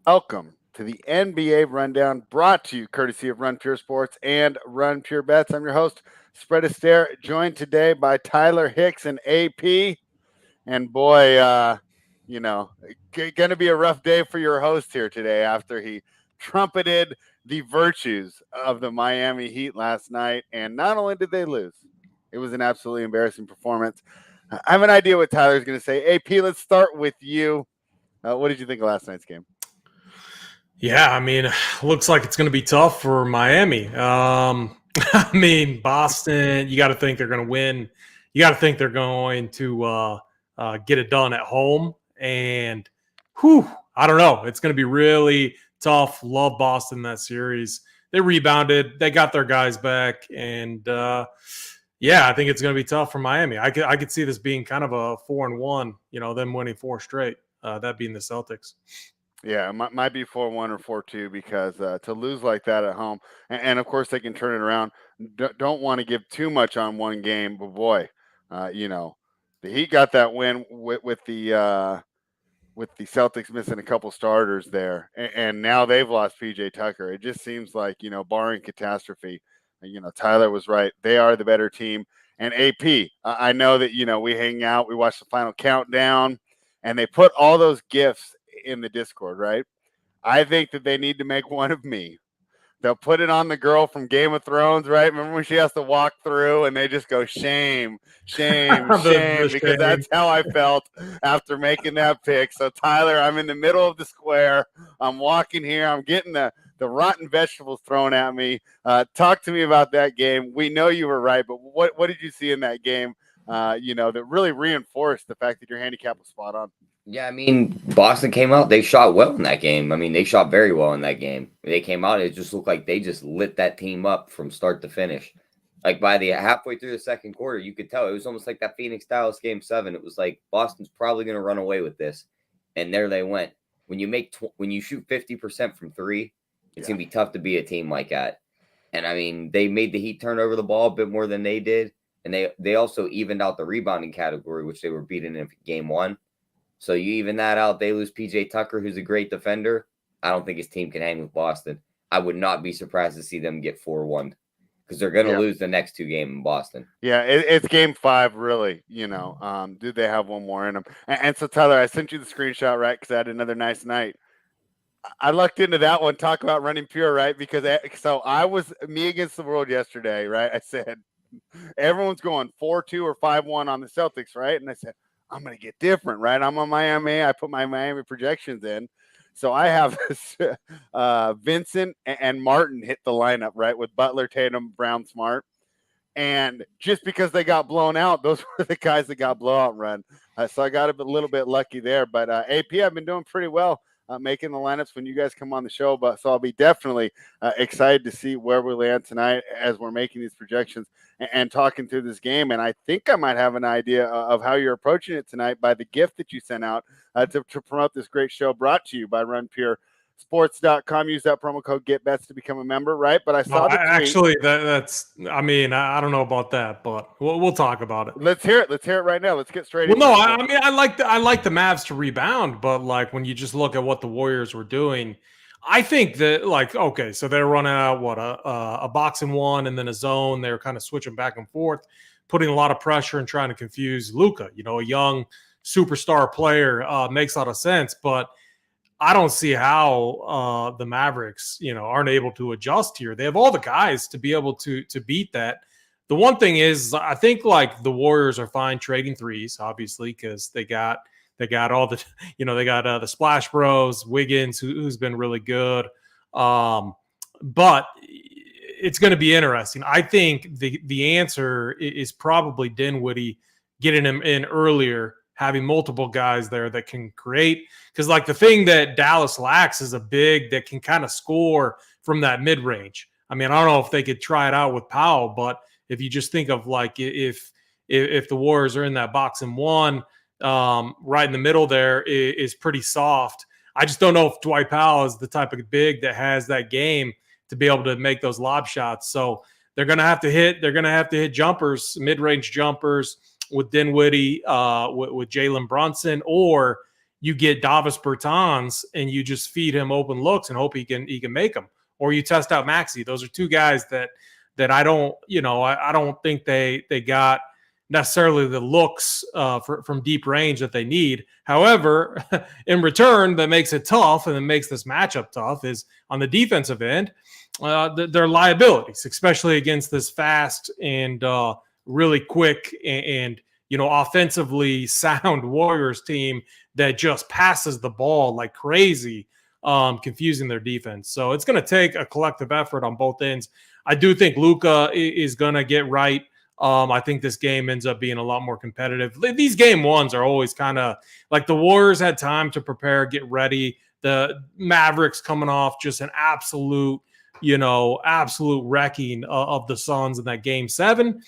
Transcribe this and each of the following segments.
Welcome to the NBA Rundown, brought to you courtesy of Run Pure Sports and Run Pure Bets. I'm your host, Spread Astaire, joined today by Tyler Hicks and AP. And boy, going to be a rough day for your host here today after he trumpeted the virtues of the Miami Heat last night. And not only did they lose, it was an absolutely embarrassing performance. I have an idea what Tyler's going to say. AP, let's start with you. What did you think of last night's game? Yeah, I mean, looks like it's going to be tough for Miami. I mean, Boston, you got to think they're going to win. You got to think they're going to get it done at home. And, I don't know. It's going to be really tough. Love Boston in that series. They rebounded. They got their guys back. And, yeah, I think it's going to be tough for Miami. I could see this being kind of a 4-1, them winning 4 straight, that being the Celtics. Yeah, it might be 4-1 or 4-2 because to lose like that at home, and of course they can turn it around. Don't want to give too much on one game, but boy, the Heat got that win with the Celtics missing a couple starters there, and now they've lost PJ Tucker. It just seems like barring catastrophe, Tyler was right. They are the better team. And AP, I know that we hang out, we watch the final countdown, and they put all those gifts in the Discord, right? I think that they need to make one of me. They'll put it on the girl from Game of Thrones, right? Remember when she has to walk through and they just go shame, shame, shame, because that's how I felt after making that pick. So Tyler, I'm in the middle of the square. I'm walking here. I'm getting the rotten vegetables thrown at me. Talk to me about that game. We know you were right, but what did you see in that game? That really reinforced the fact that your handicap was spot on. Yeah, I mean, Boston came out. They shot well in that game. I mean, they shot very well in that game. They came out. It just looked like they just lit that team up from start to finish. Like by the halfway through the second quarter, you could tell it was almost like that Phoenix Dallas game 7. It was like Boston's probably going to run away with this, and there they went. When you shoot 50% from 3, it's going to be tough to be a team like that. And I mean, they made the Heat turn over the ball a bit more than they did, and they also evened out the rebounding category, which they were beaten in game 1. So you even that out, they lose PJ Tucker, who's a great defender. I don't think his team can hang with Boston. I would not be surprised to see them get 4-1 because they're going to lose the next 2 games in Boston. Yeah, it's game 5, really. Do they have one more in them? And so, Tyler, I sent you the screenshot, right? Because I had another nice night. I lucked into that one. Talk about running pure, right? Because so I was me against the world yesterday, right? I said everyone's going 4-2 or 5-1 on the Celtics, right? And I said, I'm going to get different, right? I'm on Miami. I put my Miami projections in. So I have Vincent and Martin hit the lineup, right? With Butler, Tatum, Brown, Smart. And just because they got blown out, those were the guys that got blowout run. So I got a little bit lucky there. But AP, I've been doing pretty well making the lineups when you guys come on the show. But so I'll be definitely excited to see where we land tonight as we're making these projections and talking through this game. And I think I might have an idea of how you're approaching it tonight by the gift that you sent out to promote this great show brought to you by Run Pure Sports.com. Use that promo code GetBets to become a member, right? But I saw actually that's. I mean, I don't know about that, but we'll talk about it. Let's hear it. Let's hear it right now. Let's get straight. Well, no, I mean, I like the Mavs to rebound, but like when you just look at what the Warriors were doing, I think that okay, so they're running out a box and one and then a zone. They were kind of switching back and forth, putting a lot of pressure and trying to confuse Luka. A young superstar player makes a lot of sense, but I don't see how the Mavericks, aren't able to adjust here. They have all the guys to be able to beat that. The one thing is, I think the Warriors are fine trading threes, obviously, because they got all the, they got the Splash Bros, Wiggins, who's been really good. But it's going to be interesting. I think the answer is probably Dinwiddie getting him in earlier, having multiple guys there that can create. Because the thing that Dallas lacks is a big that can kind of score from that mid-range. I mean, I don't know if they could try it out with Powell, but if you just think of if the Warriors are in that box and one, right in the middle there is pretty soft. I just don't know if Dwight Powell is the type of big that has that game to be able to make those lob shots. So they're going to have to hit jumpers, mid-range jumpers with Dinwiddie, with Jalen Brunson, or you get Davis Bertans and you just feed him open looks and hope he can make them, or you test out Maxey. Those are two guys that I don't, I don't think they got necessarily the looks from deep range that they need. However, in return, that makes it tough, and it makes this matchup tough, is on the defensive end, their liabilities, especially against this fast and really quick and offensively sound Warriors team that just passes the ball like crazy, confusing their defense. So it's going to take a collective effort on both ends. I do think Luka is going to get right. I think this game ends up being a lot more competitive. These game ones are always kind of like the Warriors had time to prepare, get ready. The Mavericks coming off just an absolute wrecking of the Suns in that game 7.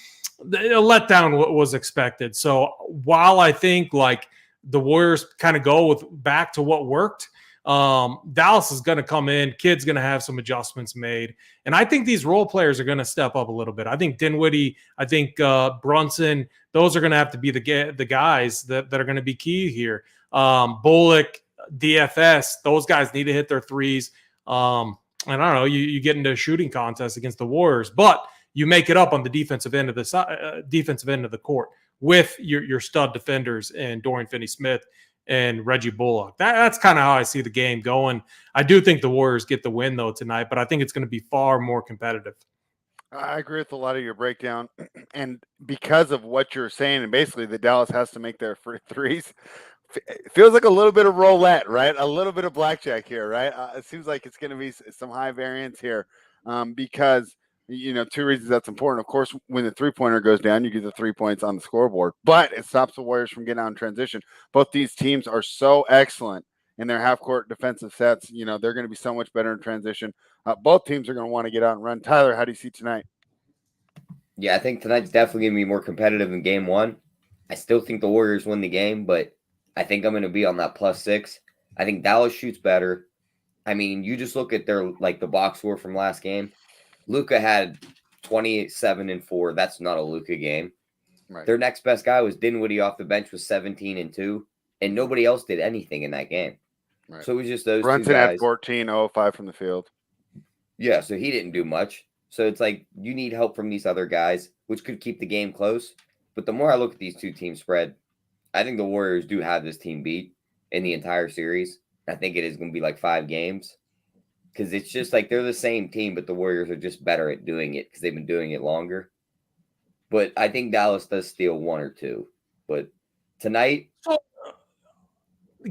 The letdown was expected. So while I think like the Warriors kind of go back to what worked, Dallas is going to come in. Kid's going to have some adjustments made. And I think these role players are going to step up a little bit. I think Dinwiddie, I think Brunson, those are going to have to be the guys that are going to be key here. Bullock, DFS, those guys need to hit their threes. I don't know, you get into a shooting contest against the Warriors, but you make it up on the defensive end of the court with your stud defenders and Dorian Finney-Smith and Reggie Bullock. That's kind of how I see the game going. I do think the Warriors get the win, though, tonight, but I think it's going to be far more competitive. I agree with a lot of your breakdown. And because of what you're saying, and basically that Dallas has to make their threes, it feels like a little bit of roulette, right? A little bit of blackjack here, right? It seems like it's going to be some high variance here because – two reasons that's important. Of course, when the three-pointer goes down, you get the 3 points on the scoreboard, but it stops the Warriors from getting out in transition. Both these teams are so excellent in their half-court defensive sets. They're going to be so much better in transition. Both teams are going to want to get out and run. Tyler, how do you see tonight? Yeah, I think tonight's definitely going to be more competitive than game 1. I still think the Warriors win the game, but I think I'm going to be on that +6. I think Dallas shoots better. I mean, you just look at their the box score from last game. Luka had 27 and 4. That's not a Luka game. Right. Their next best guy was Dinwiddie off the bench with 17 and 2, and nobody else did anything in that game. Right. So it was just those Brunson two guys. Had 14, 0-5 from the field. Yeah, so he didn't do much. So it's like you need help from these other guys, which could keep the game close. But the more I look at these two teams spread, I think the Warriors do have this team beat in the entire series. I think it is going to be like 5 games. Because it's just like they're the same team, but the Warriors are just better at doing it because they've been doing it longer. But I think Dallas does steal 1 or 2. But tonight,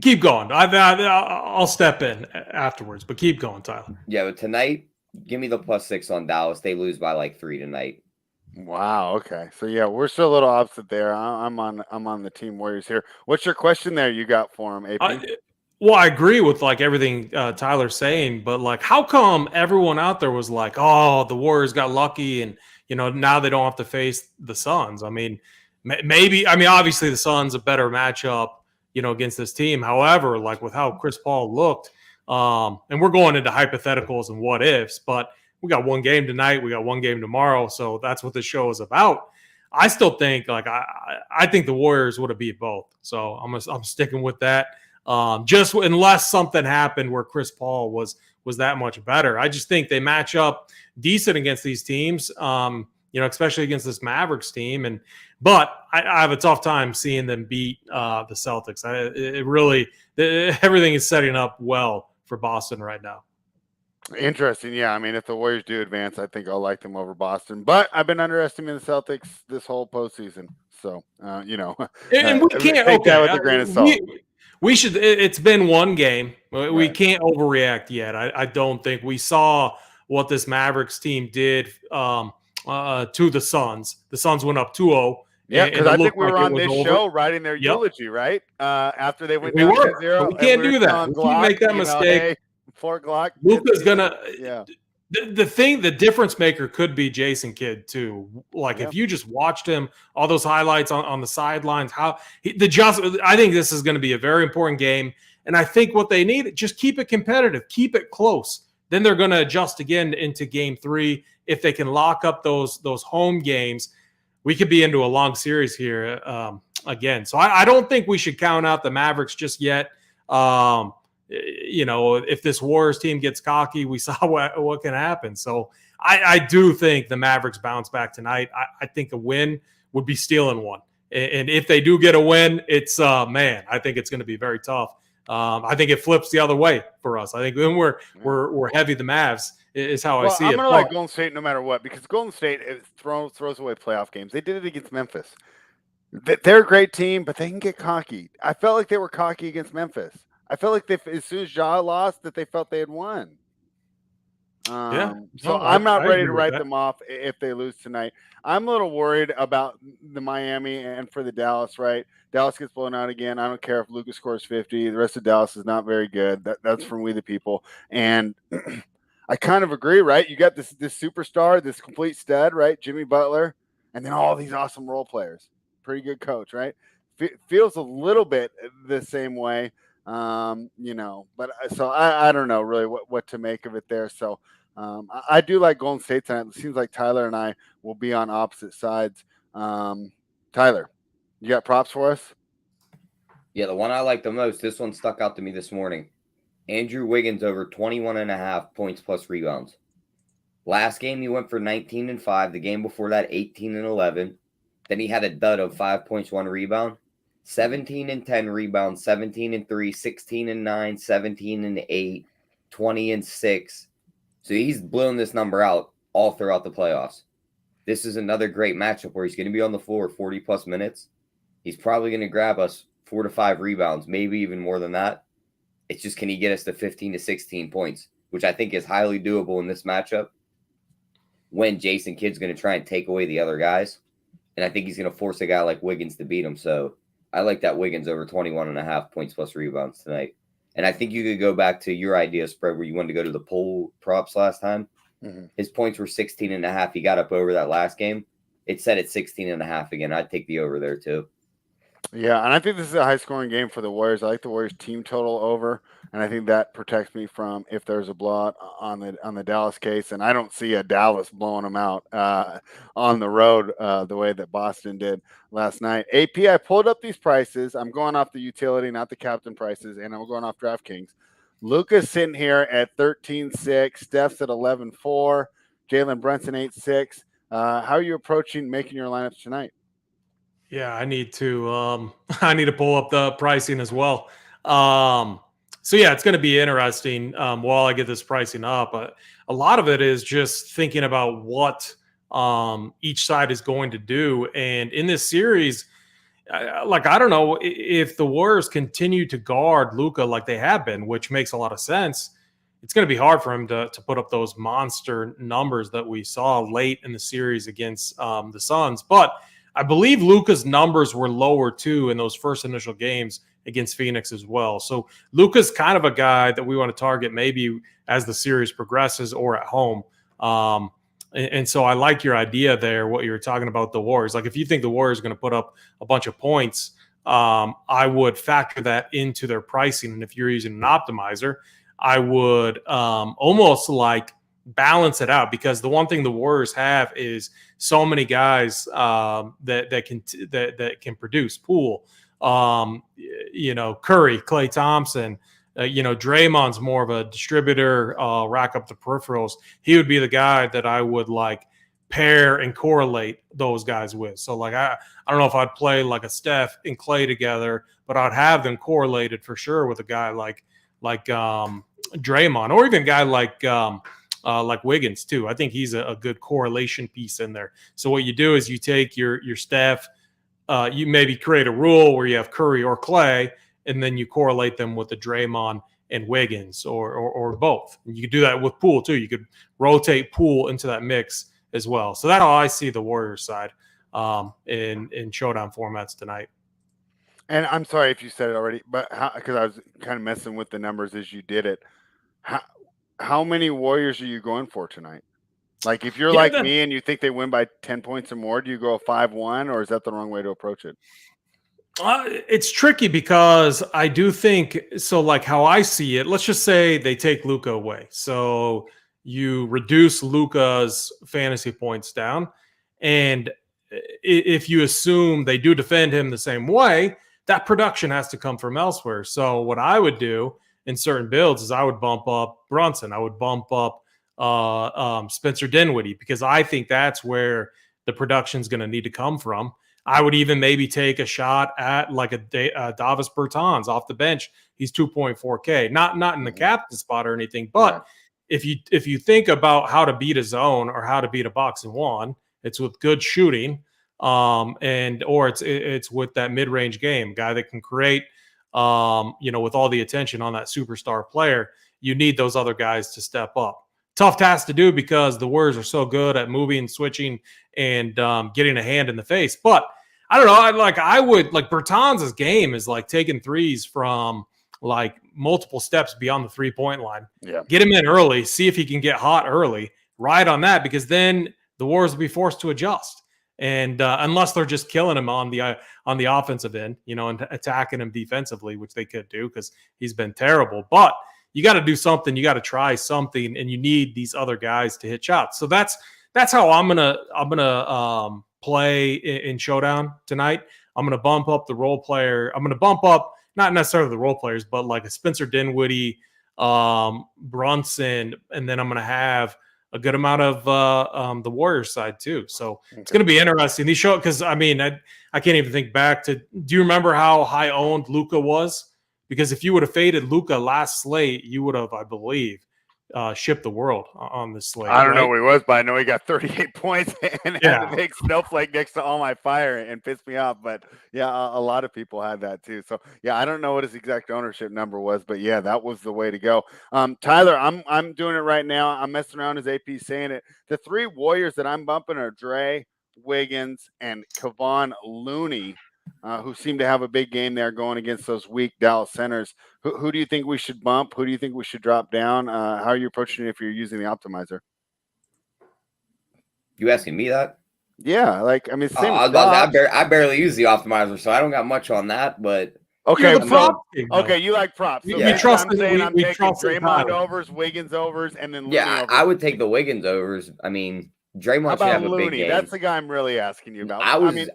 keep going. I'll step in afterwards, but keep going, Tyler. Yeah, but tonight, give me the +6 on Dallas. They lose by like 3 tonight. Wow. Okay. So yeah, we're still a little opposite there. I'm on the team Warriors here. What's your question there you got for him, AP? Well, I agree with like everything Tyler's saying, but like, how come everyone out there was like, "Oh, the Warriors got lucky," and now they don't have to face the Suns? I mean, maybe. I mean, obviously the Suns a better matchup, against this team. However, like with how Chris Paul looked, and we're going into hypotheticals and what ifs, but we got one game tonight, we got one game tomorrow, so that's what this show is about. I still think like I think the Warriors would have beat both, so I'm sticking with that. Just unless something happened where Chris Paul was that much better. I just think they match up decent against these teams, especially against this Mavericks team. But I have a tough time seeing them beat the Celtics. Everything is setting up well for Boston right now. Interesting. Yeah. I mean, if the Warriors do advance, I think I'll like them over Boston. But I've been underestimating the Celtics this whole postseason. So, and we can't take that with a grain of salt. We should. It's been one game. We can't overreact yet. I don't think we saw what this Mavericks team did to the Suns. The Suns went up 2-0. Yeah, because I think we were on this show writing their eulogy, right? After they went down 2-0. We can't do that. We can't make that mistake. Fort Glock. Luka's gonna. Yeah. The difference maker could be Jason Kidd too. Like if you just watched him, all those highlights on the sidelines, I think this is going to be a very important game. And I think what they need, just keep it competitive, keep it close. Then they're going to adjust again into game 3. If they can lock up those home games, we could be into a long series here again. So I don't think we should count out the Mavericks just yet. If this Warriors team gets cocky, we saw what can happen. So I do think the Mavericks bounce back tonight. I think a win would be stealing one. And if they do get a win, it's I think it's going to be very tough. I think it flips the other way for us. I think when we're heavy the Mavs is how I see it. I'm going to like Golden State no matter what, because Golden State throws away playoff games. They did it against Memphis. They're a great team, but they can get cocky. I felt like they were cocky against Memphis. I felt like as soon as Ja lost, that they felt they had won. I'm not ready to write them off if they lose tonight. I'm a little worried about the Miami and for the Dallas, right? Dallas gets blown out again. I don't care if Lucas scores 50. The rest of Dallas is not very good. That's from We the People. And I kind of agree, right? You got this superstar, this complete stud, right? Jimmy Butler, and then all these awesome role players. Pretty good coach, right? Feels a little bit the same way. But so I don't know really what to make of it there. So I do like Golden State tonight. It seems like Tyler and I will be on opposite sides. Tyler, you got props for us? Yeah, the one I like the most, this one stuck out to me this morning. Andrew Wiggins over 21.5 points plus rebounds. Last game he went for 19 and 5. The game before that 18 and 11. Then he had a dud of 5 points, 1 rebound. 17 and 10 rebounds, 17 and 3, 16 and 9, 17 and 8, 20 and 6. So he's blown this number out all throughout the playoffs. This is another great matchup where he's going to be on the floor 40 plus minutes. He's probably going to grab us 4 to 5 rebounds, maybe even more than that. It's just, can he get us to 15 to 16 points, which I think is highly doable in this matchup when Jason Kidd's going to try and take away the other guys. And I think he's going to force a guy like Wiggins to beat him. So I like that Wiggins over 21.5 points plus rebounds tonight. And I think you could go back to your idea spread where you wanted to go to the poll props last time. Mm-hmm. His points were 16.5. He got up over that last game. It set at 16.5 again. I'd take the over there too. Yeah, and I think this is a high-scoring game for the Warriors. I like the Warriors team total over, and I think that protects me from if there's a blowout on the Dallas case. And I don't see a Dallas blowing them out on the road the way that Boston did last night. AP, I pulled up these prices. I'm going off the utility, not the captain prices, and I'm going off DraftKings. Luka's sitting here at 13.6. Steph's at 11.4. Jalen Brunson 8.6. How are you approaching making your lineups tonight? Yeah, I need to pull up the pricing as well. So yeah, it's going to be interesting while I get this pricing up. A lot of it is just thinking about what each side is going to do. And in this series, I don't know if the Warriors continue to guard Luka like they have been, which makes a lot of sense. It's going to be hard for him to put up those monster numbers that we saw late in the series against the Suns. But I believe Luka's numbers were lower too in those first initial games against Phoenix as well. So Luka's kind of a guy that we want to target maybe as the series progresses or at home. And so I like your idea there, what you were talking about the Warriors. Like if you think the Warriors are going to put up a bunch of points, I would factor that into their pricing. And if you're using an optimizer, I would almost like balance it out, because the one thing the Warriors have is so many guys that can produce. Poole, Curry, Klay Thompson, Draymond's more of a distributor, rack up the peripherals. He would be the guy that I would like pair and correlate those guys with. So like I don't know if I'd play like a Steph and Klay together, but I'd have them correlated for sure with a guy like Draymond, or even a guy like Wiggins too. I think he's a good correlation piece in there. So what you do is you take your Steph, you maybe create a rule where you have Curry or Klay, and then you correlate them with the Draymond and Wiggins or both. And you could do that with Poole too. You could rotate Poole into that mix as well. So that's how I see the Warriors side in showdown formats tonight. And I'm sorry if you said it already, but because I was kind of messing with the numbers as you did it. How many Warriors are you going for tonight? Like if you're like me and you think they win by 10 points or more, do you go 5-1, or is that the wrong way to approach it? It's tricky because I do think so. Like how I see it, let's just say they take Luka away. So you reduce Luka's fantasy points down. And if you assume they do defend him the same way, that production has to come from elsewhere. So what I would do in certain builds is I would bump up Brunson. I would bump up Spencer Dinwiddie, because I think that's where the production is going to need to come from. I would even maybe take a shot at like a Davis Bertans off the bench. He's 2.4K, not in the captain spot or anything, but if you think about how to beat a zone or how to beat a box and one, it's with good shooting, or it's with that mid-range game guy that can create, with all the attention on that superstar player. You need those other guys to step up. Tough task to do because the Warriors are so good at moving, switching, and getting a hand in the face. But I don't know. I would Bertans' game is like taking threes from like multiple steps beyond the 3-point line. Yeah. Get him in early, see if he can get hot early, ride on that, because then the Warriors will be forced to adjust. And unless they're just killing him on the offensive end, and attacking him defensively, which they could do because he's been terrible. But you got to do something. You got to try something, and you need these other guys to hit shots. So that's how I'm gonna play in Showdown tonight. I'm gonna bump up the role player. I'm gonna bump up not necessarily the role players, but like a Spencer Dinwiddie, Brunson, and then I'm gonna have a good amount of the Warriors side too. So it's gonna be interesting. These show because I can't even think back to. Do you remember how high owned Luka was? Because if you would have faded Luka last slate, you would have, I believe, shipped the world on this slate. I don't know what he was, but I know he got 38 points and Yeah. had the big snowflake next to all my fire and pissed me off. But yeah, a lot of people had that too. So yeah, I don't know what his exact ownership number was, but yeah, that was the way to go. Tyler, I'm doing it right now. I'm messing around as AP saying it. The three Warriors that I'm bumping are Dre, Wiggins, and Kevon Looney. Who seem to have a big game there going against those weak Dallas centers. Who do you think we should bump? Who do you think we should drop down? How are you approaching it if you're using the optimizer? You asking me that? Yeah, same. I barely use the optimizer, so I don't got much on that. But okay, okay, you like props. So we trust. I'm saying I'm taking trust Draymond overs, Wiggins overs, and then Looney overs. I would take the Wiggins overs. I mean, Draymond should have a big game. That's the guy I'm really asking you about.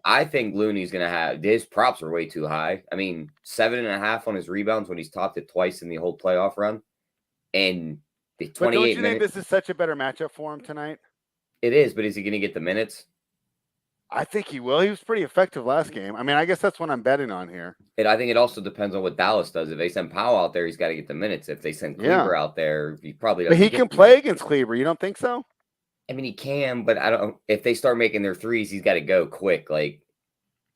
I think Looney's going to have his props are way too high. I mean, 7.5 on his rebounds when he's topped it twice in the whole playoff run, and the 28 But don't you minutes. think this is such a better matchup for him tonight? It is, but is he going to get the minutes? I think he will. He was pretty effective last game. I guess that's what I'm betting on here. And I think it also depends on what Dallas does. If they send Powell out there, he's got to get the minutes. If they send Kleber out there, he probably doesn't. But he can play against Kleber. You don't think so? I mean, he can, but I don't. If they start making their threes, he's got to go quick. Like,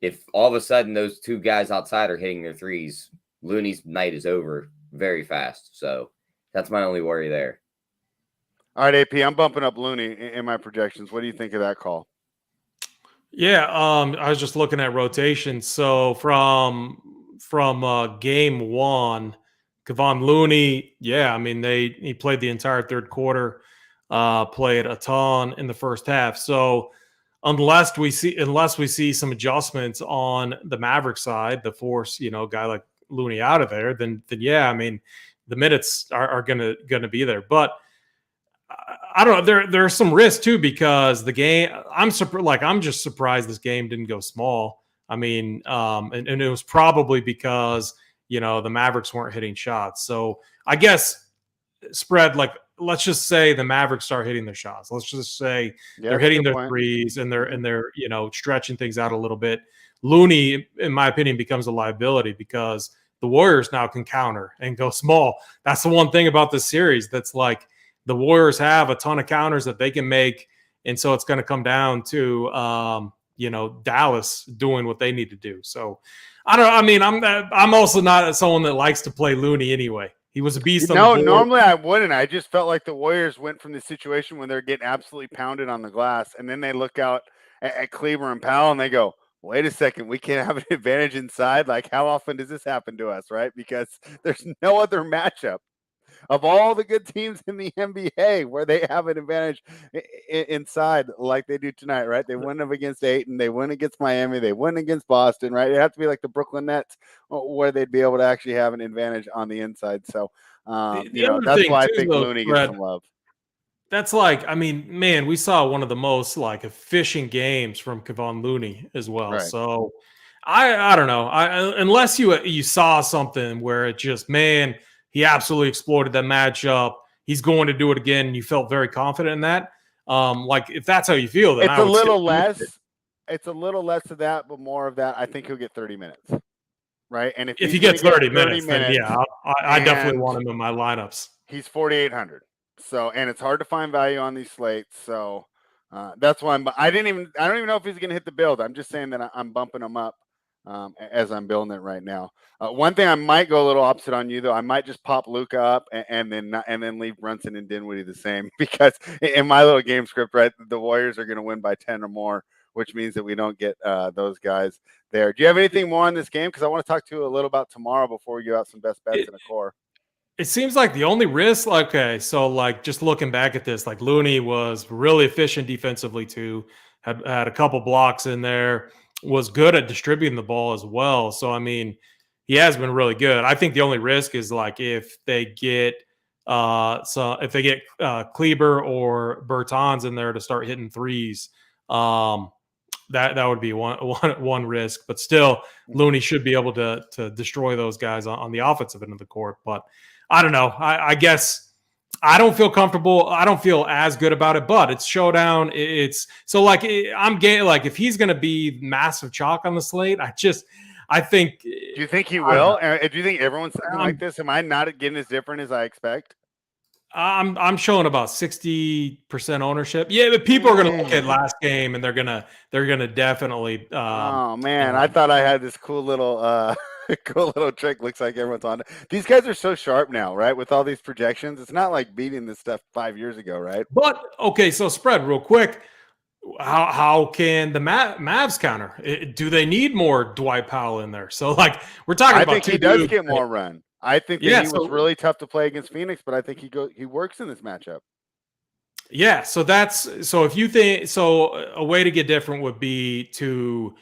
if all of a sudden those two guys outside are hitting their threes, Looney's night is over very fast. So that's my only worry there. All right, AP, I'm bumping up Looney in my projections. What do you think of that call? Yeah, I was just looking at rotation. So from game one, Kevon Looney, he played the entire third quarter. Played a ton in the first half. So unless we see some adjustments on the Maverick side, the force, a guy like Looney out of there, then the minutes are gonna be there. But I don't know. There's some risk too because the game. I'm just surprised this game didn't go small. And it was probably because the Mavericks weren't hitting shots. So I guess spread let's just say the Mavericks start hitting their shots. Let's just say they're hitting their threes and they're stretching things out a little bit. Looney, in my opinion, becomes a liability because the Warriors now can counter and go small. That's the one thing about this series that's like the Warriors have a ton of counters that they can make, and so it's going to come down to Dallas doing what they need to do. So I don't. I'm also not someone that likes to play Looney anyway. He was a beast on the board. Normally I wouldn't. I just felt like the Warriors went from the situation when they're getting absolutely pounded on the glass, and then they look out at Kleber and Powell, and they go, wait a second, we can't have an advantage inside? Like, how often does this happen to us, right? Because there's no other matchup of all the good teams in the NBA where they have an advantage inside like they do tonight, right? They win against Ayton, they win against Miami, they win against Boston, right? It has to be like the Brooklyn Nets where they'd be able to actually have an advantage on the inside. So, that's why I think Looney gets some love. That's we saw one of the most efficient games from Kevon Looney as well. Right. So, I don't know. Unless you saw something where it just, man, he absolutely exploited that matchup. He's going to do it again, and you felt very confident in that. Like if that's how you feel, then It's I a would still little use less. it. It's a little less of that, but more of that. I think he'll get 30 minutes, right? And if If he's he going to gets get 30 30 minutes, then minutes, yeah, I definitely and want him in my lineups. he's 4,800. So, and it's hard to find value on these slates. So that's why I don't even know if he's going to hit the build. I'm just saying that I'm bumping him up as I'm building it right now. One thing I might go a little opposite on you though. I might just pop Luka up and then leave Brunson and Dinwiddie the same because in my little game script, right, the Warriors are going to win by 10 or more, which means that we don't get those guys there. Do you have anything more on this game? Because I want to talk to you a little about tomorrow before we go out some best bets in a core. It seems like the only risk, okay, so like just looking back at this, like Looney was really efficient defensively too, had a couple blocks in there, was good at distributing the ball as well. So I mean, he has been really good. I think the only risk is like if they get Kleber or Bertans in there to start hitting threes, that would be one risk. But still, Looney should be able to destroy those guys on the offensive end of the court. But I don't know. I guess I don't feel comfortable. I don't feel as good about it, but it's showdown. It's so like I'm getting like if he's going to be massive chalk on the slate, I think. Do you think he will? Do you think everyone's something like this? Am I not getting as different as I expect? I'm showing about 60% ownership. Yeah, but people are going to look at last game and they're gonna definitely. Oh man, I thought I had this cool little trick. Looks like everyone's on it. These guys are so sharp now, right? With all these projections, it's not like beating this stuff 5 years ago, right? But okay, so spread real quick. How can the Mavs counter? Do they need more Dwight Powell in there? So like we're talking about. I think he does get more run. I think that he was really tough to play against Phoenix, but I think he works in this matchup. Yeah, so if you think so, a way to get different would be to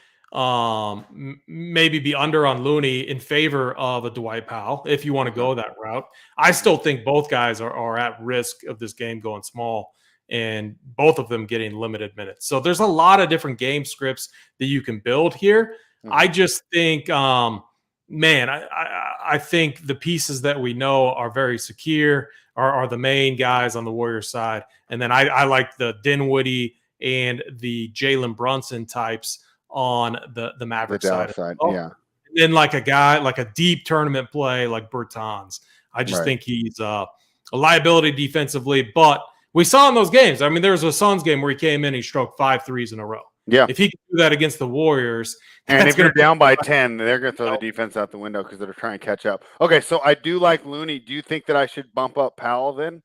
maybe be under on Looney in favor of a Dwight Powell if you want to go that route. I still think both guys are at risk of this game going small and both of them getting limited minutes. So there's a lot of different game scripts that you can build here. I just think I think the pieces that we know are very secure are the main guys on the Warriors side. And then I like the Dinwiddie and the Jalen Brunson types on the Maverick side. Yeah. And then like a guy, like a deep tournament play like Bertans. I just think he's a liability defensively. But we saw in those games, I mean, there was a Suns game where he came in, he stroked 5 threes in a row. Yeah. If he can do that against the Warriors. And if you're down by 10, they're going to throw the defense out the window because they're trying to catch up. Okay, so I do like Looney. Do you think that I should bump up Powell then?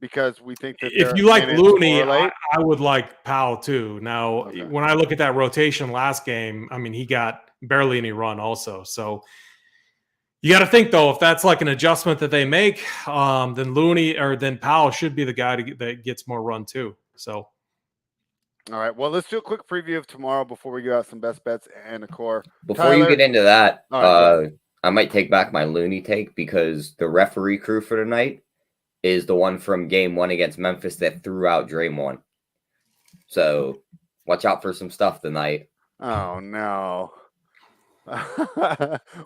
Because we think that if you like Looney, I would like Powell too. Now, when I look at that rotation last game, I mean, he got barely any run also. So you got to think though, if that's like an adjustment that they make, then Looney or then Powell should be the guy that gets more run too. So. All right. Well, let's do a quick preview of tomorrow before we go out some best bets and a core. Before you get into that, I might take back my Looney take because the referee crew for tonight is the one from game 1 against Memphis that threw out Draymond. So watch out for some stuff tonight. Oh no.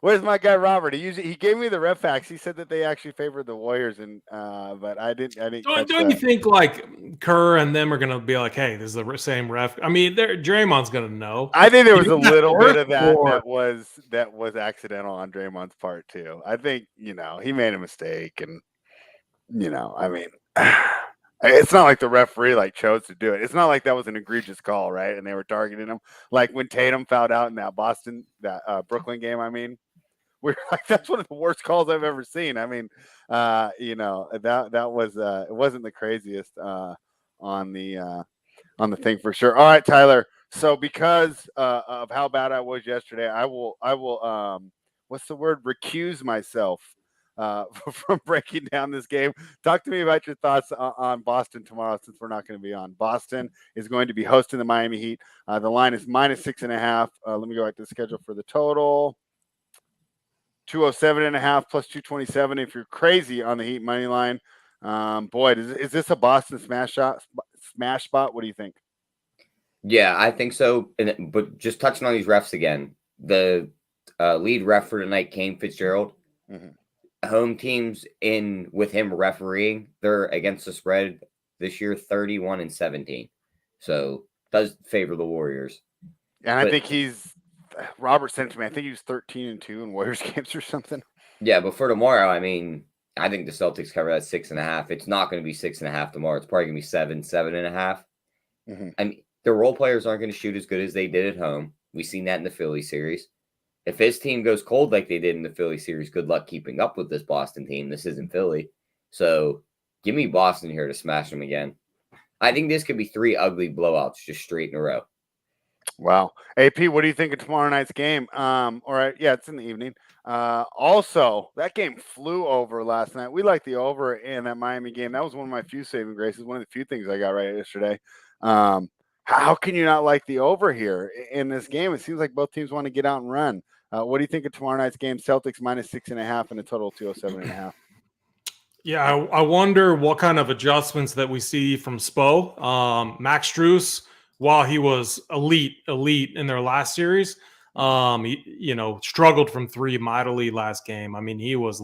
Where's my guy Robert? He gave me the ref facts. He said that they actually favored the Warriors, and but I didn't. Don't you think like Kerr and them are gonna be like, hey, this is the same ref? I mean, Draymond's gonna know. I think there was a little bit of that was accidental on Draymond's part too. I think he made a mistake, and I mean. It's not like the referee chose to do it. It's not like that was an egregious call, right? And they were targeting him. Like when Tatum fouled out in that Brooklyn game. I mean, we're like, that's one of the worst calls I've ever seen. I mean, that was it wasn't the craziest on the thing for sure. All right, Tyler. So because of how bad I was yesterday, I will what's the word? Recuse myself. From breaking down this game. Talk to me about your thoughts on Boston tomorrow, since we're not going to be on. Boston is going to be hosting the Miami Heat. The line is -6.5. Let me go back to the schedule for the total. 207.5 plus 227 if you're crazy on the Heat money line. Boy, is this a Boston smash spot? What do you think? Yeah, I think so. But just touching on these refs again, the lead ref for tonight, Kane Fitzgerald. Mm-hmm. Home teams in with him refereeing, they're against the spread this year 31-17. So does favor the Warriors. And I think Robert sent to me, I think he was 13-2 in Warriors games or something. Yeah, but for tomorrow, I mean, I think the Celtics cover at 6.5. It's not going to be 6.5 tomorrow. It's probably going to be 7.5. Mm-hmm. I mean, the role players aren't going to shoot as good as they did at home. We've seen that in the Philly series. If his team goes cold like they did in the Philly series, good luck keeping up with this Boston team. This isn't Philly. So give me Boston here to smash them again. I think this could be 3 ugly blowouts just straight in a row. Wow. AP, what do you think of tomorrow night's game? All right. Yeah, it's in the evening. Also, that game flew over last night. We like the over in that Miami game. That was one of my few saving graces, one of the few things I got right yesterday. How can you not like the over here in this game? It seems like both teams want to get out and run. What do you think of tomorrow night's game? Celtics -6.5 and a total of 207.5. Yeah, I wonder what kind of adjustments that we see from Spo. Max Strus, while he was elite in their last series, he struggled from 3 mightily last game. I mean, he was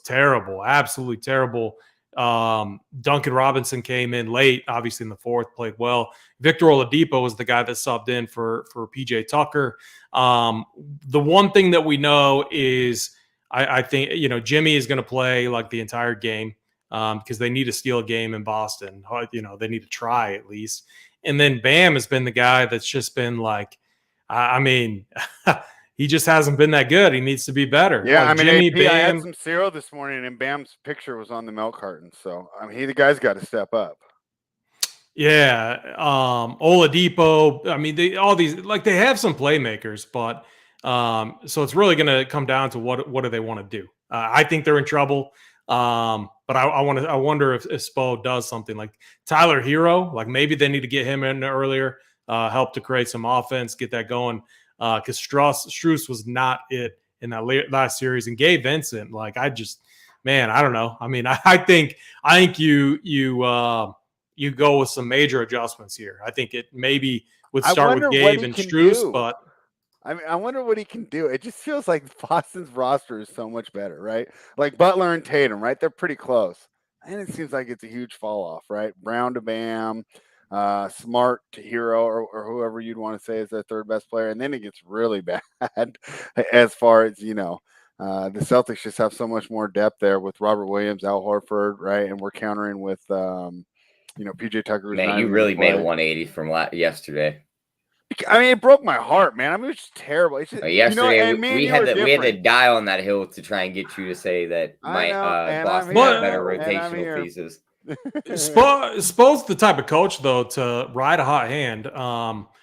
terrible, absolutely terrible. Duncan Robinson came in late, obviously in the 4th, played well. Victor Oladipo was the guy that subbed in for PJ Tucker. The one thing that we know is I think, Jimmy is going to play like the entire game because they need to steal a game in Boston. They need to try at least. And then Bam has been the guy that's just been like, he just hasn't been that good. He needs to be better. Yeah, like Jimmy, AP, Bam, I had some cereal this morning, and Bam's picture was on the milk carton. So, the guy's got to step up. Yeah, Oladipo. I mean, they have some playmakers, but so it's really going to come down to what do they want to do. I think they're in trouble, but I wonder if Spo does something like Tyler Hero. Like maybe they need to get him in earlier, help to create some offense, get that going. Because Strus was not it in that last series, and Gabe Vincent. Like I don't know. I mean, I think you go with some major adjustments here. I think it maybe would start with Gabe and Strus, but I wonder what he can do. It just feels like Boston's roster is so much better, right? Like Butler and Tatum, right? They're pretty close. And it seems like it's a huge fall off, right? Brown to Bam, Smart to Hero, or whoever you'd want to say is their 3rd best player. And then it gets really bad as far as, the Celtics just have so much more depth there with Robert Williams, Al Horford, right? And we're countering with PJ Tucker. Man, you really made a 180 from yesterday. It broke my heart, man. It was just terrible. It's just, yesterday we had to die on that hill to try and get you to say that Boston had better rotational pieces. Spo's the type of coach though to ride a hot hand.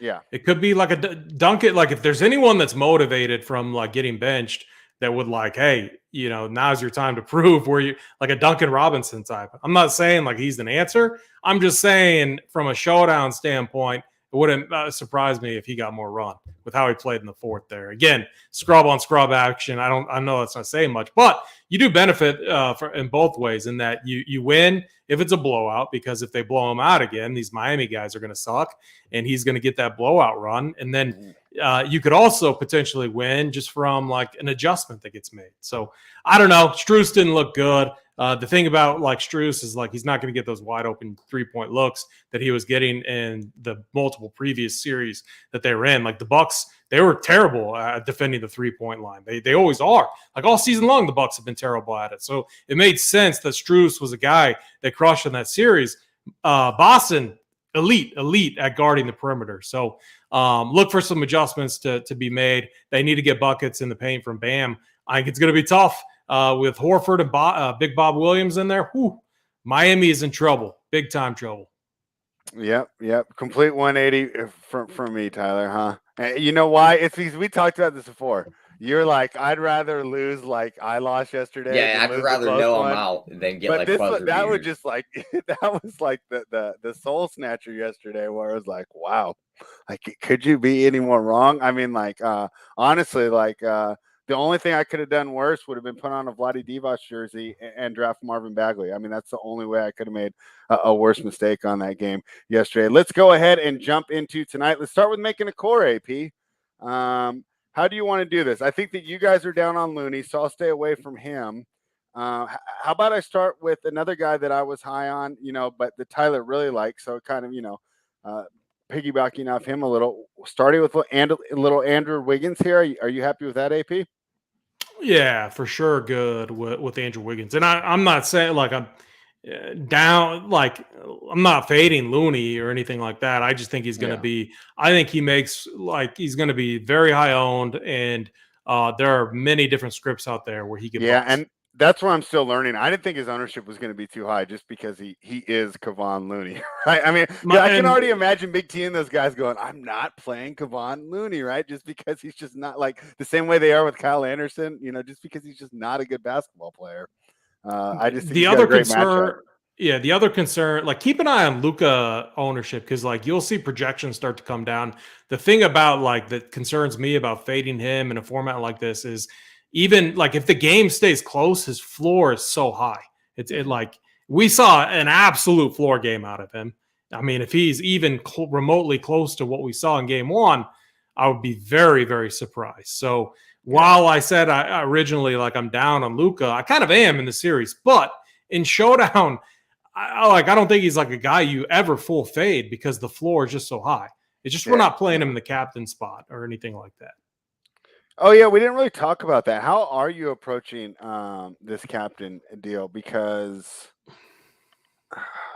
Yeah, it could be like a Duncan. Like if there's anyone that's motivated from like getting benched, that would like, hey, now's your time to prove where you like a Duncan Robinson type. I'm not saying like he's an answer. I'm just saying from a showdown standpoint, it wouldn't surprise me if he got more run with how he played in the 4th there. Again, scrub on scrub action. I know that's not saying much, but you do benefit in both ways in that you win if it's a blowout, because if they blow him out again, these Miami guys are going to suck and he's going to get that blowout run. And then you could also potentially win just from like an adjustment that gets made. So I don't know. Strus didn't look good. The thing about like Strus is like he's not going to get those wide open 3-point looks that he was getting in the multiple previous series that they were in. Like the Bucks, they were terrible at defending the 3-point line. They always are. Like all season long, the Bucks have been terrible at it. So it made sense that Strus was a guy that crushed in that series. Boston, elite at guarding the perimeter. So look for some adjustments to be made. They need to get buckets in the paint from Bam. I think it's going to be tough. With Horford and Big Bob Williams in there, Miami is in trouble, big time trouble. Yep. Complete 180 from me, Tyler. Huh? You know why? It's because we talked about this before. You're like, I'd rather lose like I lost yesterday. Yeah, I'd rather know I'm out than get like buzzer beaters. That was just like that was like the soul snatcher yesterday, where it was like, wow, like could you be any more wrong? I mean, like honestly, like. The only thing I could have done worse would have been put on a Vlade Divac jersey and draft Marvin Bagley. I mean, that's the only way I could have made a worse mistake on that game yesterday. Let's go ahead and jump into tonight. Let's start with making a core, AP. how do you want to do this? I think that you guys are down on Looney, so I'll stay away from him. How about I start with another guy that I was high on, but that Tyler really likes. So kind of, piggybacking off him a little, starting with little Andrew Wiggins here. Are you happy with that, AP? Yeah, for sure. Good with Andrew Wiggins. And I'm not saying like I'm down, like I'm not fading Looney or anything like that. I just think he's going to be, I think he's going to be very high owned. And there are many different scripts out there where he can. Yeah. And that's where I'm still learning. I didn't think his ownership was going to be too high just because he is Kevon Looney. Right? I mean, I can already imagine Big T and those guys going, I'm not playing Kevon Looney, right? Just because he's just not like the same way they are with Kyle Anderson, just because he's just not a good basketball player. I just think the other concern, the other concern, like keep an eye on Luka ownership because like you'll see projections start to come down. The thing about like that concerns me about fading him in a format like this is even like if the game stays close, his floor is so high. It like we saw an absolute floor game out of him. I mean, if he's even remotely close to what we saw in game one, I would be very, very surprised. So while I said I originally like I'm down on Luka, I kind of am in the series, but in Showdown, I don't think he's like a guy you ever full fade because the floor is just so high. It's just we're not playing him in the captain spot or anything like that. Oh, yeah, we didn't really talk about that. How are you approaching this captain deal? Because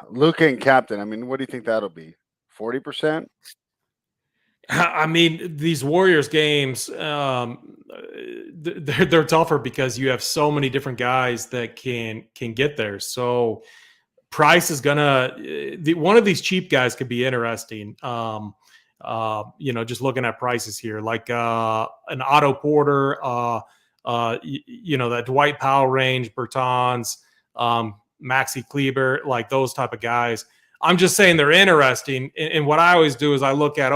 Luka and captain, I mean, what do you think that'll be? 40%? I mean, these Warriors games, they're tougher because you have so many different guys that can get there. So price is gonna one of these cheap guys could be interesting. Just looking at prices here, like an Otto Porter, that Dwight Powell range, Bertans, Maxi Kleber, like those type of guys. I'm just saying they're interesting. And what I always do is I look at,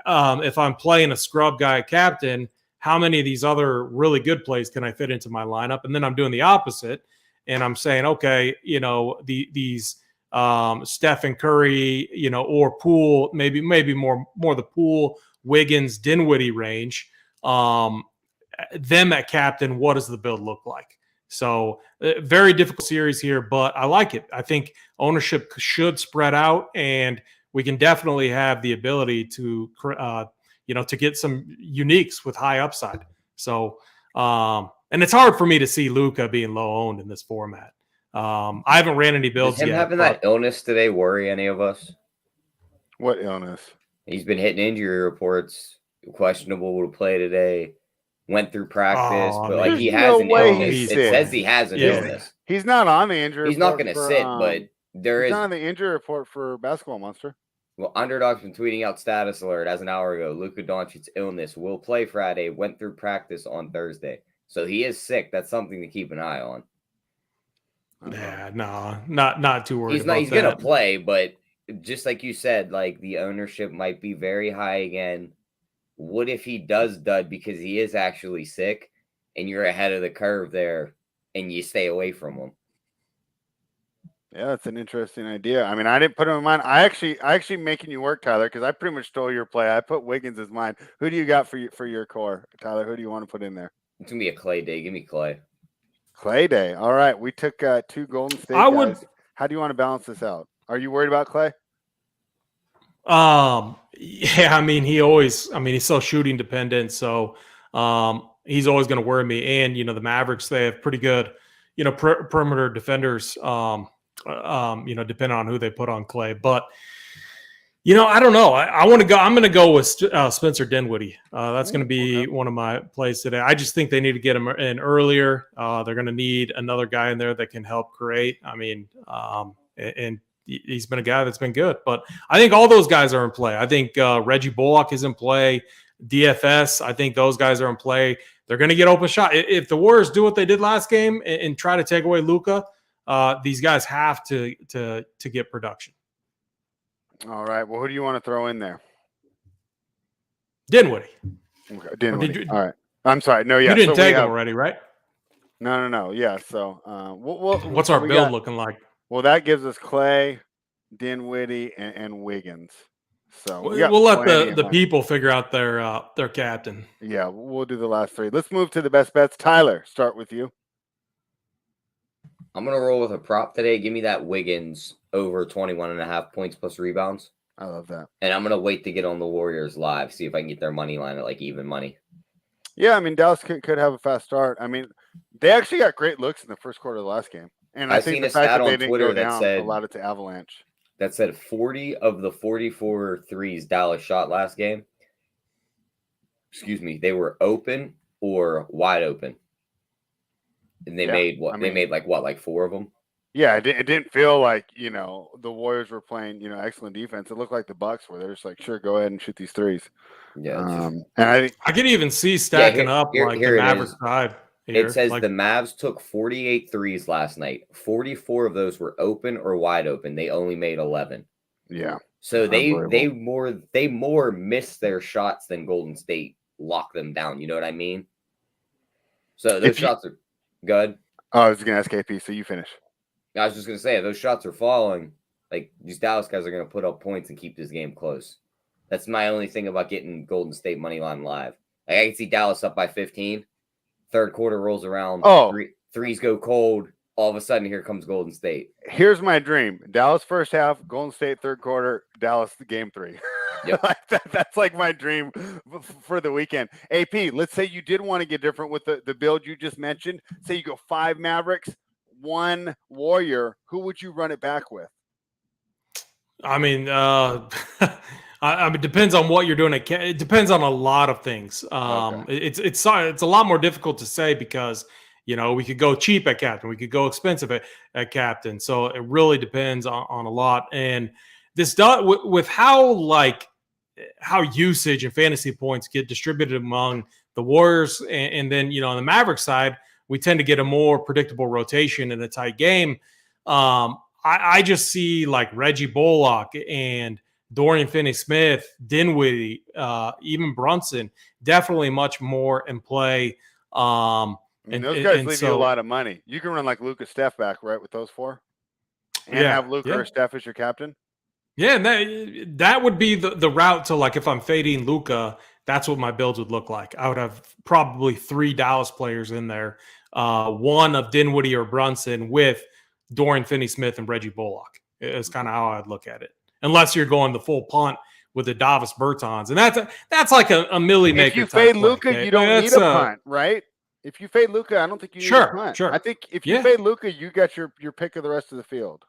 if I'm playing a scrub guy captain, how many of these other really good plays can I fit into my lineup? And then I'm doing the opposite. And I'm saying, these Stephen Curry, or Poole, maybe more the Poole, Wiggins, Dinwiddie range. Them at captain, what does the build look like? So very difficult series here, but I like it. I think ownership should spread out, and we can definitely have the ability to get some uniques with high upside. So, and it's hard for me to see Luka being low owned in this format. I haven't ran any builds Does him yet. Having that illness today worry any of us? What illness? He's been hitting injury reports. Questionable to play today. Went through practice, but like he has an illness. It says he has an illness. He's not on the injury. He's not going to sit, but he's not on the injury report for Basketball Monster. Well, Underdog's been tweeting out status alert as an hour ago. Luka Doncic's illness will play Friday. Went through practice on Thursday, so he is sick. That's something to keep an eye on. Yeah, no, not too worried. He's going to play, but just like you said, like the ownership might be very high again. What if he does dud because he is actually sick and you're ahead of the curve there and you stay away from him? Yeah, that's an interesting idea. I mean, I didn't put him in mine. I actually making you work, Tyler, because I pretty much stole your play. I put Wiggins as mine. Who do you got for your core, Tyler? Who do you want to put in there? It's going to be a Clay day. Give me Clay. Clay day. All right. We took 2 Golden State guys. How do you want to balance this out? Are you worried about Clay? Yeah, I mean, he's so shooting dependent. So, he's always going to worry me. And, the Mavericks, they have pretty good, perimeter defenders, depending on who they put on Clay. But, I don't know. I want to go. I'm going to go with Spencer Dinwiddie. That's going to be one of my plays today. I just think they need to get him in earlier. They're going to need another guy in there that can help create. I mean, and he's been a guy that's been good. But I think all those guys are in play. I think Reggie Bullock is in play. DFS, I think those guys are in play. They're going to get open shot. If the Warriors do what they did last game and try to take away Luka, these guys have to get production. All right. Well, who do you want to throw in there? Dinwiddie. Okay. Dinwiddie. All right. I'm sorry. No, yeah. You didn't take him already, right? No. Yeah. So, what's our build looking like? Well, that gives us Clay, Dinwiddie, and Wiggins. So we'll let the people figure out their captain. Yeah, we'll do the last three. Let's move to the best bets. Tyler, start with you. I'm going to roll with a prop today. Give me that Wiggins over 21.5 points plus rebounds. I love that. And I'm going to wait to get on the Warriors live, see if I can get their money line at like even money. Yeah, I mean, Dallas could have a fast start. I mean, they actually got great looks in the first quarter of the last game. And I think the fact that they didn't go down allowed it to avalanche. That said 40 of the 44 threes Dallas shot last game, they were open or wide open. And they made what? They made like 4 of them? Yeah, it didn't feel like, the Warriors were playing, excellent defense. It looked like the Bucks were. They're just like, sure, go ahead and shoot these threes. Yeah. And I think I could even see stacking up like the Mavericks side. It says the Mavs took 48 threes last night. 44 of those were open or wide open. They only made 11. Yeah. So they more missed their shots than Golden State locked them down. You know what I mean? So those shots are good. Oh, I was going to ask AP, so you finish. I was just going to say, if those shots are falling, like these Dallas guys are going to put up points and keep this game close. That's my only thing about getting Golden State money line live. Like, I can see Dallas up by 15. Third quarter rolls around. Threes go cold. All of a sudden, here comes Golden State. Here's my dream: Dallas first half, Golden State third quarter, Dallas game 3. Yep. That's like my dream for the weekend. AP, let's say you did want to get different with the build you just mentioned. Say you go 5 Mavericks, 1 Warrior. Who would you run it back with? I mean, it depends on what you're doing. It depends on a lot of things. It's a lot more difficult to say because we could go cheap at captain, we could go expensive at captain. So it really depends on a lot. And this does with how usage and fantasy points get distributed among the Warriors, and then on the Mavericks side, we tend to get a more predictable rotation in a tight game. I just see like Reggie Bullock and Dorian Finney-Smith, Dinwiddie, even Brunson, definitely much more in play. Those guys leave you a lot of money. You can run like Luka Steph back, right, with those 4? And have Luka or Steph as your captain? Yeah, and that would be the route to, like, if I'm fading Luka, that's what my builds would look like. I would have probably 3 Dallas players in there, 1 of Dinwiddie or Brunson with Dorian Finney-Smith and Reggie Bullock. It's kind of how I'd look at it. Unless you're going the full punt with the Davis Bertans. And that's like a milli maker. If you fade Luka, you don't need a punt, right? If you fade Luka, I don't think you need a punt. Sure. I think if you fade Luka, you got your pick of the rest of the field.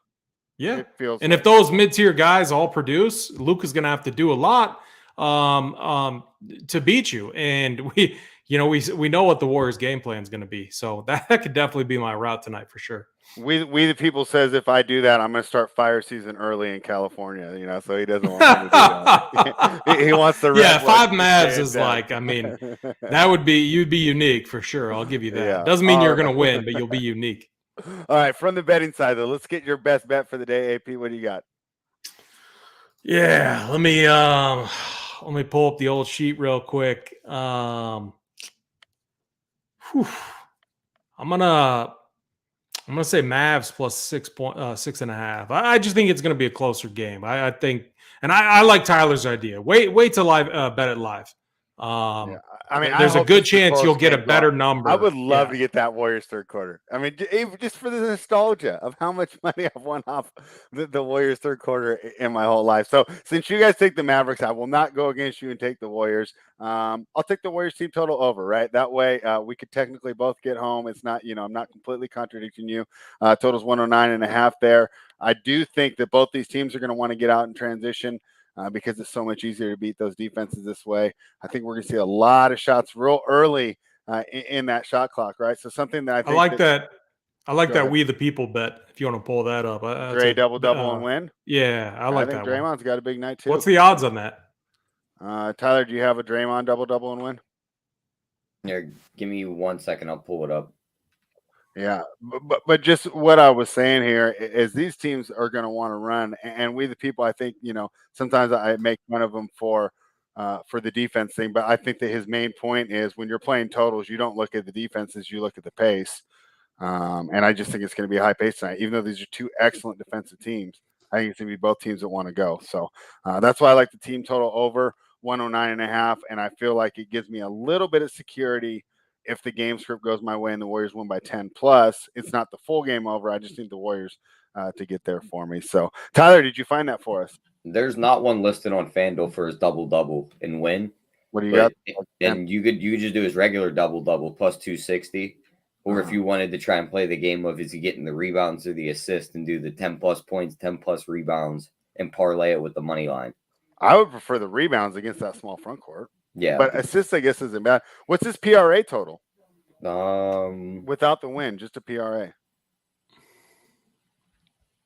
Yeah. It feels and if those mid-tier guys all produce, Luka's going to have to do a lot to beat you. And we know what the Warriors game plan is going to be. So that could definitely be my route tonight for sure. We the people says if I do that, I'm going to start fire season early in California. So he doesn't want me to do that. he wants the 5 Mavs is like, I mean, you'd be unique for sure. I'll give you that. Yeah. Doesn't mean you're going to win, but you'll be unique. All right, from the betting side though, let's get your best bet for the day. AP, what do you got? Yeah, let me pull up the old sheet real quick. I'm gonna say Mavs plus 6.5. I just think it's gonna be a closer game. I think, and I like Tyler's idea. Wait till bet it live. I mean, there's a good chance you'll get a better number. I would love to get that Warriors third quarter. I mean, just for the nostalgia of how much money I've won off the Warriors third quarter in my whole life. So since you guys take the Mavericks, I will not go against you and take the Warriors. I'll take the Warriors team total over, right? That way we could technically both get home. It's not, I'm not completely contradicting you. Total's 109.5 there. I do think that both these teams are going to want to get out in transition. Because it's so much easier to beat those defenses this way. I think we're going to see a lot of shots real early in that shot clock, right? So something that I like that. I like that we the people bet, if you want to pull that up. Dre double and win? Yeah, I like that. I think Draymond's got a big night too. What's the odds on that? Tyler, do you have a Draymond double and win? Yeah, give me 1 second. I'll pull it up. Yeah, but just what I was saying here is these teams are going to want to run, and we the people, I think, sometimes I make fun of them for the defense thing, but I think that his main point is when you're playing totals, you don't look at the defenses, you look at the pace, and I just think it's going to be a high pace tonight, even though these are 2 excellent defensive teams. I think it's going to be both teams that want to go. So that's why I like the team total over 109.5. And I feel like it gives me a little bit of security if the game script goes my way and the Warriors win by 10 plus. It's not the full game over. I just need the Warriors to get there for me. So, Tyler, did you find that for us? There's not one listed on FanDuel for his double and win. What do you got? And you could just do his regular double plus 260. Or if you wanted to try and play the game of is he getting the rebounds or the assist and do the 10 plus points, 10 plus rebounds, and parlay it with the money line. I would prefer the rebounds against that small front court. Yeah. But assists, I guess, isn't bad. What's his PRA total? Without the win, just a PRA.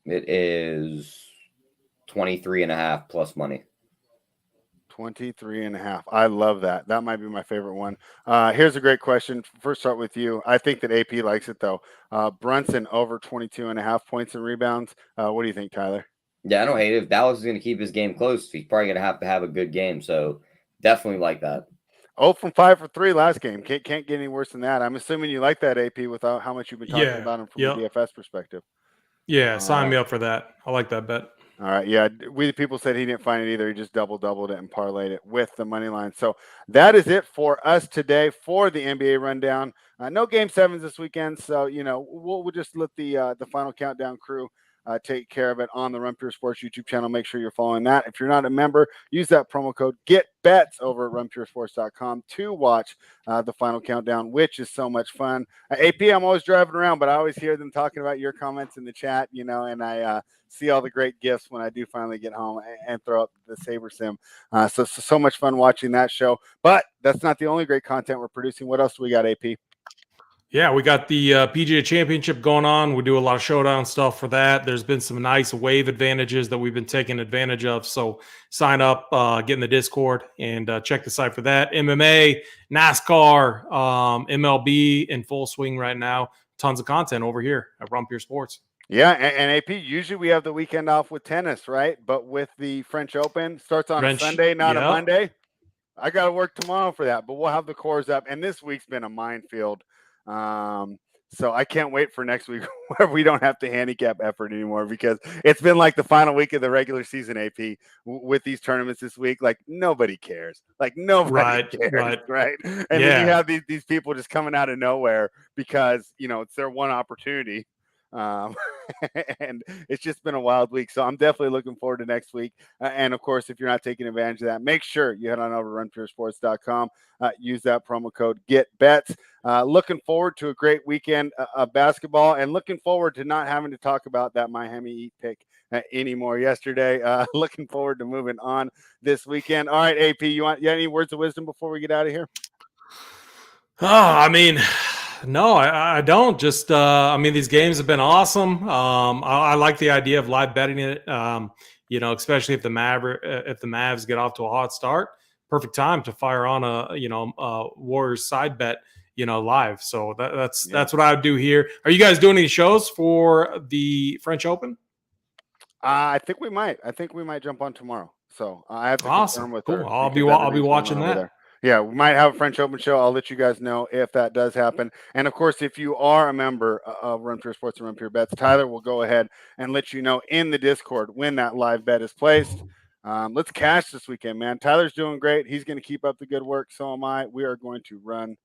It is 23.5 plus money. 23.5. I love that. That might be my favorite one. Here's a great question. First, start with you. I think that AP likes it, though. Brunson over 22.5 points and rebounds. What do you think, Tyler? Yeah, I don't hate it. If Dallas is going to keep his game close, he's probably going to have a good game. So definitely like that. 0 from 5 for 3 last game. Can't get any worse than that. I'm assuming you like that, AP, without how much you've been talking about him from a DFS perspective. Yeah, sign me up for that. I like that bet. All right. Yeah. We the people said he didn't find it either. He just doubled it and parlayed it with the money line. So that is it for us today for the NBA rundown. No game 7s this weekend. So, we'll just let the final countdown crew take care of it on the Run Pure Sports YouTube channel. Make sure you're following that. If you're not a member, use that promo code GETBETS over at runpuresports.com to watch the final countdown, which is so much fun. AP, I'm always driving around, but I always hear them talking about your comments in the chat, and I see all the great gifts when I do finally get home and throw up the Saber Sim. So much fun watching that show. But that's not the only great content we're producing. What else do we got, AP? Yeah, we got the PGA Championship going on. We do a lot of showdown stuff for that. There's been some nice wave advantages that we've been taking advantage of. So sign up, get in the Discord, and check the site for that. MMA, NASCAR, MLB in full swing right now. Tons of content over here at Run Pure Sports. Yeah, and AP, usually we have the weekend off with tennis, right? But with the French Open, starts on a Sunday, not a Monday. I got to work tomorrow for that, but we'll have the cores up. And this week's been a minefield. So I can't wait for next week where we don't have to handicap effort anymore, because it's been like the final week of the regular season, AP, with these tournaments this week. Like nobody cares. Like nobody cares, right? And then you have these people just coming out of nowhere because, it's their one opportunity. And it's just been a wild week. So I'm definitely looking forward to next week. And of course, if you're not taking advantage of that, make sure you head on over to runpuresports.com. Use that promo code GETBETS. Looking forward to a great weekend of basketball, and looking forward to not having to talk about that Miami Heat pick anymore yesterday. Looking forward to moving on this weekend. All right, AP, you have any words of wisdom before we get out of here? No, I don't. Just, these games have been awesome. I like the idea of live betting it. Especially if the Mavs get off to a hot start, perfect time to fire on a Warriors side bet, live. So that's what I would do here. Are you guys doing any shows for the French Open? I think we might. Jump on tomorrow. So I have to confirm with her. I'll be watching that. There. Yeah, we might have a French Open show. I'll let you guys know if that does happen. And of course, if you are a member of Run Pure Sports and Run Pure Bets, Tyler will go ahead and let you know in the Discord when that live bet is placed. Let's cash this weekend, man. Tyler's doing great. He's going to keep up the good work. So am I. We are going to run